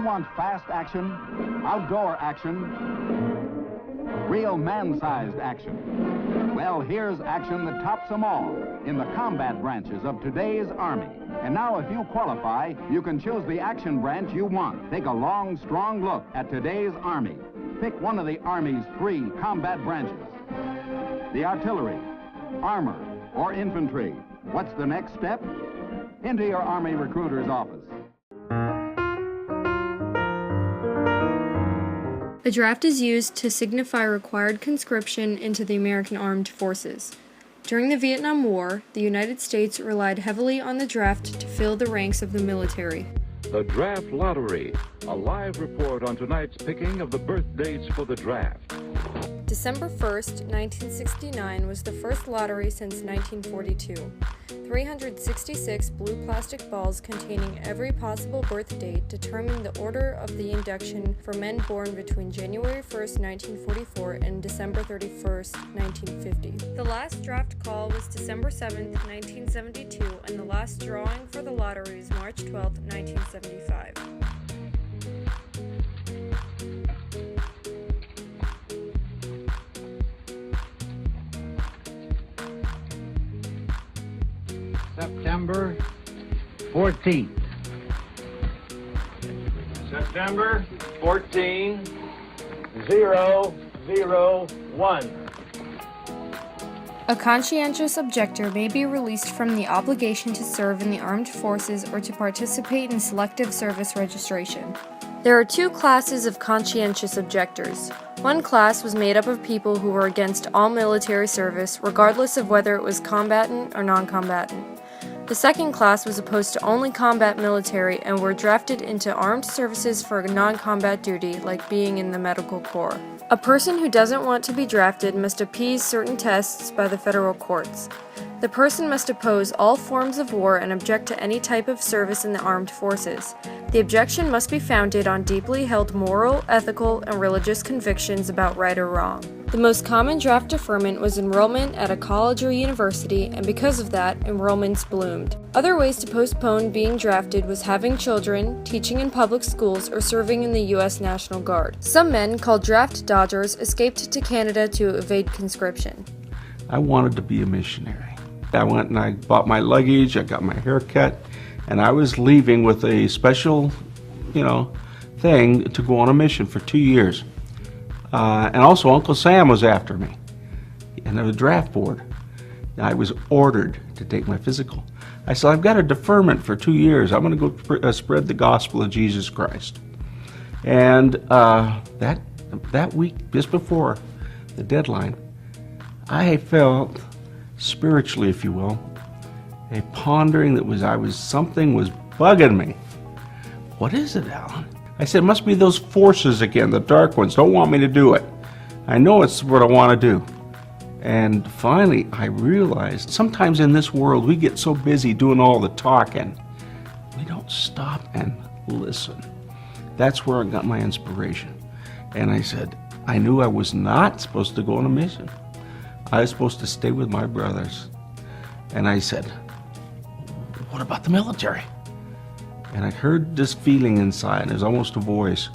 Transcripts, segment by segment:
want fast action, outdoor action, real man-sized action? Well, here's action that tops them all in the combat branches of today's Army. And now, if you qualify, you can choose the action branch you want. Take a long, strong look at today's Army. Pick one of the Army's 3 combat branches. The artillery, armor, or infantry. What's the next step? Into your Army recruiter's office. A draft is used to signify required conscription into the American Armed Forces. During the Vietnam War, the United States relied heavily on the draft to fill the ranks of the military. The Draft Lottery, a live report on tonight's picking of the birth dates for the draft. December 1st, 1969 was the first lottery since 1942. 366 blue plastic balls containing every possible birth date determined the order of the induction for men born between January 1st, 1944 and December 31st, 1950. The last draft call was December 7th, 1972, and the last drawing for the lottery was March 12th, 1975. September 14th. September 14, 001. A conscientious objector may be released from the obligation to serve in the armed forces or to participate in selective service registration. There are 2 classes of conscientious objectors. One class was made up of people who were against all military service, regardless of whether it was combatant or non-combatant. The second class was opposed to only combat military and were drafted into armed services for non-combat duty, like being in the medical corps. A person who doesn't want to be drafted must appease certain tests by the federal courts. The person must oppose all forms of war and object to any type of service in the armed forces. The objection must be founded on deeply held moral, ethical, and religious convictions about right or wrong. The most common draft deferment was enrollment at a college or university, and because of that, enrollments bloomed. Other ways to postpone being drafted was having children, teaching in public schools, or serving in the U.S. National Guard. Some men, called draft dodgers, escaped to Canada to evade conscription. I wanted to be a missionary. I went and I bought my luggage, I got my hair cut, and I was leaving with a special, thing to go on a mission for 2 years. And also Uncle Sam was after me, and the draft board. I was ordered to take my physical. I said, I've got a deferment for 2 years. I'm going to go spread the gospel of Jesus Christ. And that week, just before the deadline, I felt spiritually, if you will, a pondering that something was bugging me. What is it, Alan? I said, it must be those forces again, the dark ones, don't want me to do it. I know it's what I want to do. And finally, I realized sometimes in this world we get so busy doing all the talking, we don't stop and listen. That's where I got my inspiration. And I said, I knew I was not supposed to go on a mission. I was supposed to stay with my brothers. And I said, what about the military? And I heard this feeling inside, and it was almost a voice.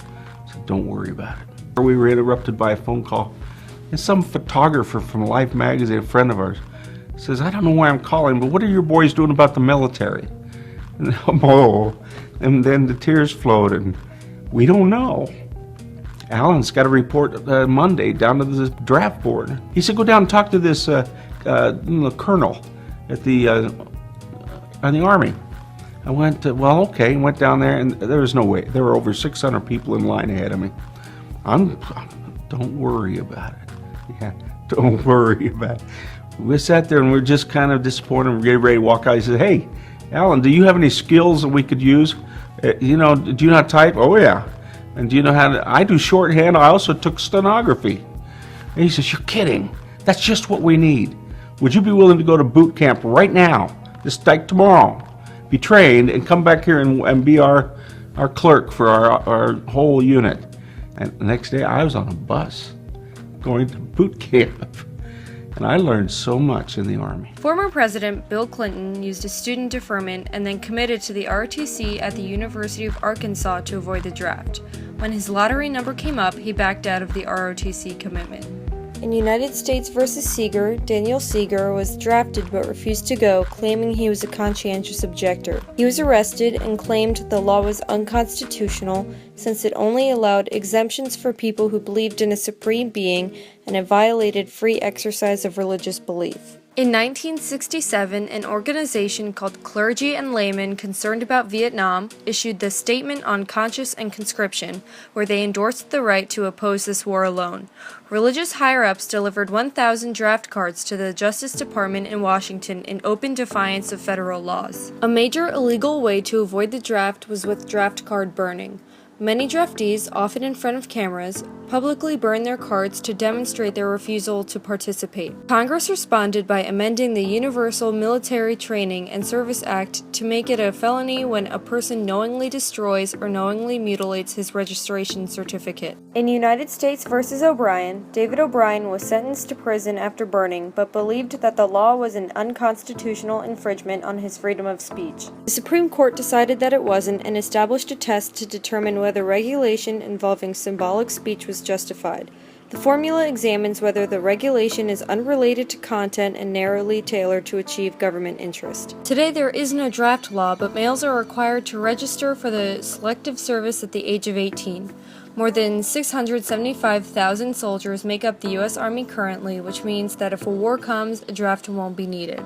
I said, don't worry about it. We were interrupted by a phone call. And some photographer from Life magazine, a friend of ours, says, I don't know why I'm calling, but what are your boys doing about the military? And then the tears flowed, and we don't know. Alan's got a report Monday down to the draft board. He said, go down and talk to this colonel at the Army. I went, okay, went down there, and there was no way. There were over 600 people in line ahead of me. Don't worry about it. Yeah, don't worry about it. We sat there, and we were just kind of disappointed. We were getting ready to walk out. He said, hey, Alan, do you have any skills that we could use? Do you know how to type? Oh, yeah. And do you know how to, I do shorthand. I also took stenography. And he says, you're kidding. That's just what we need. Would you be willing to go to boot camp right now, just like tomorrow, be trained, and come back here and be our clerk for our whole unit? And the next day I was on a bus going to boot camp. And I learned so much in the Army. Former President Bill Clinton used a student deferment and then committed to the ROTC at the University of Arkansas to avoid the draft. When his lottery number came up, he backed out of the ROTC commitment. In United States v. Seeger, Daniel Seeger was drafted but refused to go, claiming he was a conscientious objector. He was arrested and claimed the law was unconstitutional since it only allowed exemptions for people who believed in a supreme being and it violated free exercise of religious belief. In 1967, an organization called Clergy and Laymen Concerned About Vietnam issued the Statement on Conscience and Conscription, where they endorsed the right to oppose this war alone. Religious higher-ups delivered 1,000 draft cards to the Justice Department in Washington in open defiance of federal laws. A major illegal way to avoid the draft was with draft card burning. Many draftees, often in front of cameras, publicly burned their cards to demonstrate their refusal to participate. Congress responded by amending the Universal Military Training and Service Act to make it a felony when a person knowingly destroys or knowingly mutilates his registration certificate. In United States v. O'Brien, David O'Brien was sentenced to prison after burning, but believed that the law was an unconstitutional infringement on his freedom of speech. The Supreme Court decided that it wasn't and established a test to determine whether regulation involving symbolic speech was justified. The formula examines whether the regulation is unrelated to content and narrowly tailored to achieve government interest. Today there is no draft law, but males are required to register for the selective service at the age of 18. More than 675,000 soldiers make up the U.S. Army currently, which means that if a war comes, a draft won't be needed.